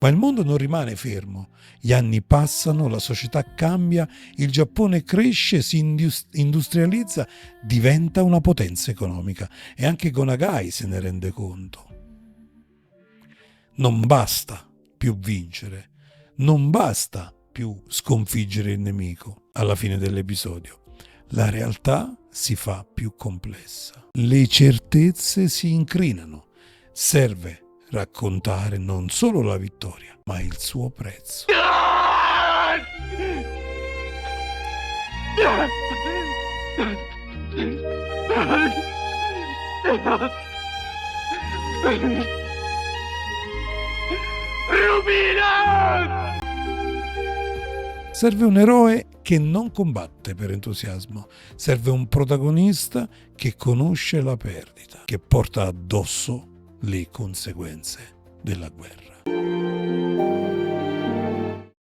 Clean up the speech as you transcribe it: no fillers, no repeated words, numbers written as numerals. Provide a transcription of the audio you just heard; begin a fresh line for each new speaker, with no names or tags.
Ma il mondo non rimane fermo, gli anni passano, la società cambia, il Giappone cresce, si industrializza, diventa una potenza economica e anche Gonagai se ne rende conto. Non basta più vincere, non basta più sconfiggere il nemico alla fine dell'episodio. La realtà si fa più complessa. Le certezze si incrinano. Serve raccontare non solo la vittoria, ma il suo prezzo.
Rubina!
Serve un eroe che non combatte per entusiasmo, serve un protagonista che conosce la perdita, che porta addosso le conseguenze della guerra.